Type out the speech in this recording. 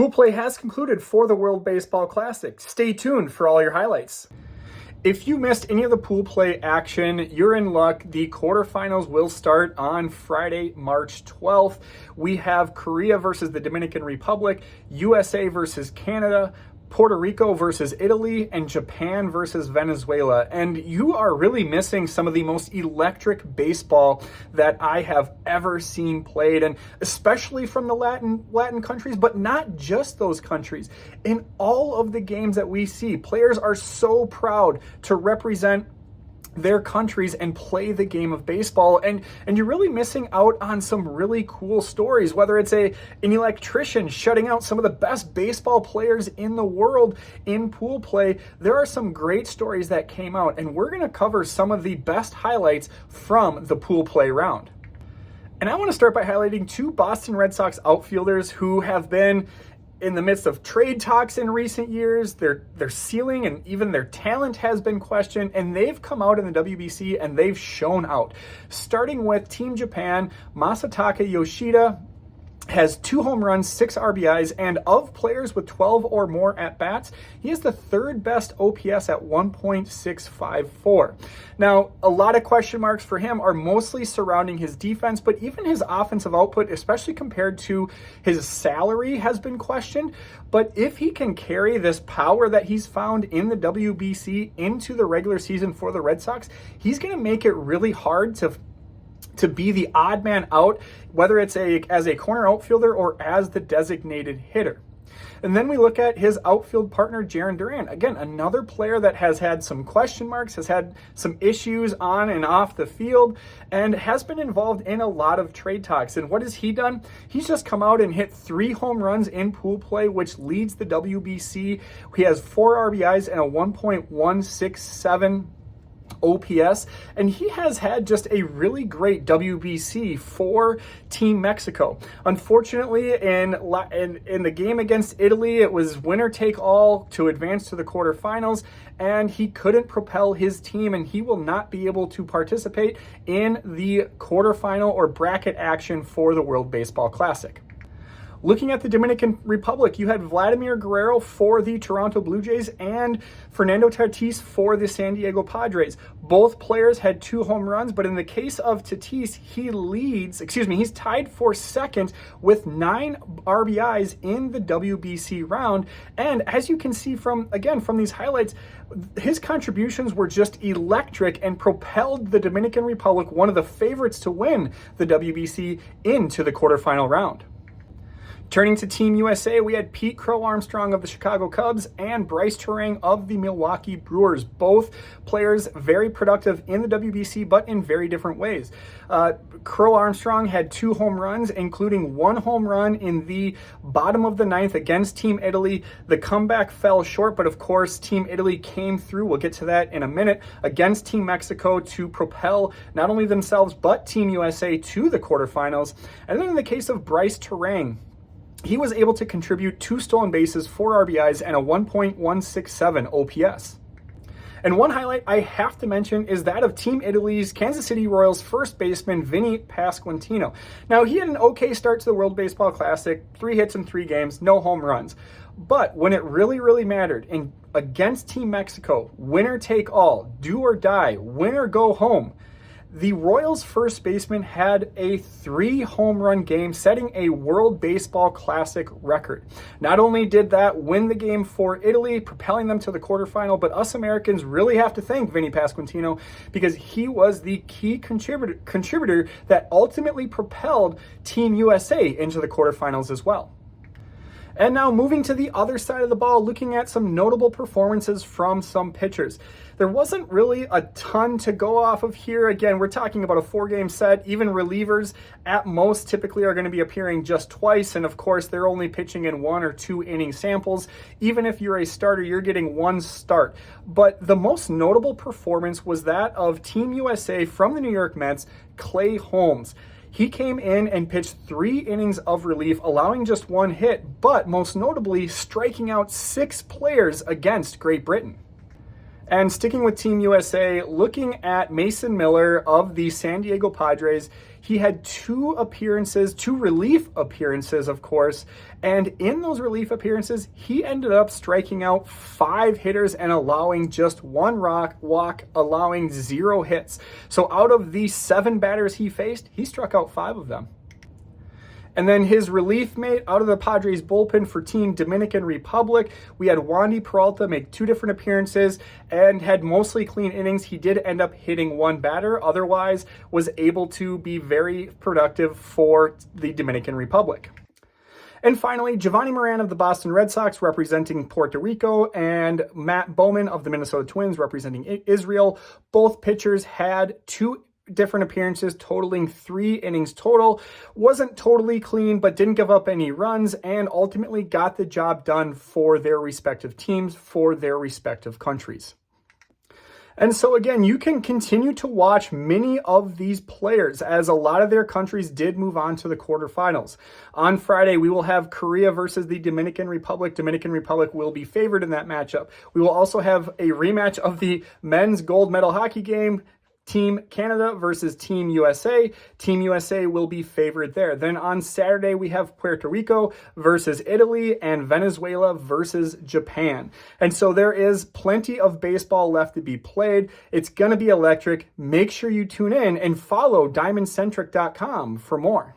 Pool play has concluded for the World Baseball Classic. Stay tuned for all your highlights. If you missed any of the pool play action, you're in luck. The quarterfinals will start on Friday, March 12th. We have Korea versus the Dominican Republic, USA versus Canada, Puerto Rico versus Italy, and Japan versus Venezuela. And you are really missing some of the most electric baseball that I have ever seen played, and especially from the Latin countries, but not just those countries. In all of the games that we see, players are so proud to represent their countries and play the game of baseball, and you're really missing out on some really cool stories, whether it's an electrician shutting out some of the best baseball players in the world in pool play. There are some great stories that came out, and we're going to cover some of the best highlights from the pool play round. And I want to start by highlighting two Boston Red Sox outfielders who have been in the midst of trade talks in recent years. Their ceiling and even their talent has been questioned, and they've come out in the WBC and they've shown out. Starting with Team Japan, Masataka Yoshida has 2 home runs, 6 RBIs, and of players with 12 or more at-bats, he has the third best OPS at 1.654. Now, a lot of question marks for him are mostly surrounding his defense, but even his offensive output, especially compared to his salary, has been questioned. But if he can carry this power that he's found in the WBC into the regular season for the Red Sox, he's going to make it really hard to be the odd man out, whether it's as a corner outfielder or as the designated hitter. And then we look at his outfield partner, Jarren Duran. Again, another player that has had some question marks, has had some issues on and off the field, and has been involved in a lot of trade talks. And what has he done? He's just come out and hit 3 home runs in pool play, which leads the WBC. He has 4 RBIs and a 1.167 OPS, and he has had just a really great WBC for Team Mexico. Unfortunately, in the game against Italy, it was winner take all to advance to the quarterfinals, and he couldn't propel his team, and he will not be able to participate in the quarterfinal or bracket action for the World Baseball Classic. Looking at the Dominican Republic, you had Vladimir Guerrero for the Toronto Blue Jays and Fernando Tatis for the San Diego Padres. Both players had 2 home runs, but in the case of Tatis, he's tied for second with 9 RBIs in the WBC round. And as you can see from these highlights, his contributions were just electric and propelled the Dominican Republic, one of the favorites to win the WBC, into the quarterfinal round. Turning to Team USA, we had Pete Crow-Armstrong of the Chicago Cubs and Bryce Terang of the Milwaukee Brewers. Both players very productive in the WBC, but in very different ways. Crow-Armstrong had 2 home runs, including 1 home run in the bottom of the 9th against Team Italy. The comeback fell short, but of course, Team Italy came through, we'll get to that in a minute, against Team Mexico to propel not only themselves, but Team USA to the quarterfinals. And then in the case of Bryce Terang, he was able to contribute 2 stolen bases, 4 RBIs, and a 1.167 OPS. And one highlight I have to mention is that of Team Italy's Kansas City Royals first baseman, Vinny Pasquantino. Now, he had an okay start to the World Baseball Classic, 3 hits in 3 games, no home runs. But when it really mattered, against Team Mexico, winner take all, do or die, win or go home, the Royals first baseman had a 3 home run game, setting a World Baseball Classic record. Not only did that win the game for Italy, propelling them to the quarterfinal, but us Americans really have to thank Vinny Pasquantino, because he was the key contributor that ultimately propelled Team USA into the quarterfinals as well. And now moving to the other side of the ball, looking at some notable performances from some pitchers. There wasn't really a ton to go off of here. Again, we're talking about a 4-game set. Even relievers at most typically are going to be appearing just twice. And of course, they're only pitching in 1 or 2 inning samples. Even if you're a starter, you're getting 1 start. But the most notable performance was that of Team USA from the New York Mets, Clay Holmes. He came in and pitched 3 innings of relief, allowing just 1 hit, but most notably striking out 6 players against Great Britain. And sticking with Team USA, looking at Mason Miller of the San Diego Padres, He had 2 appearances, 2 relief appearances, of course, and in those relief appearances, he ended up striking out 5 hitters and allowing just 1 walk, allowing 0 hits. So out of the 7 batters he faced, he struck out 5 of them. And then his relief mate out of the Padres bullpen for Team Dominican Republic, we had Wandy Peralta make 2 different appearances and had mostly clean innings. He did end up hitting 1 batter, otherwise was able to be very productive for the Dominican Republic. And finally, Giovanni Moran of the Boston Red Sox representing Puerto Rico and Matt Bowman of the Minnesota Twins representing Israel. Both pitchers had 2 different appearances totaling 3 innings total. Wasn't totally clean, but didn't give up any runs and ultimately got the job done for their respective teams, for their respective countries. And so again, you can continue to watch many of these players as a lot of their countries did move on to the quarterfinals. On Friday, we will have Korea versus the Dominican Republic. Dominican Republic will be favored in that matchup. We will also have a rematch of the men's gold medal hockey game, Team Canada versus Team USA. Team USA will be favored there. Then on Saturday, we have Puerto Rico versus Italy and Venezuela versus Japan. And so there is plenty of baseball left to be played. It's going to be electric. Make sure you tune in and follow diamondcentric.com for more.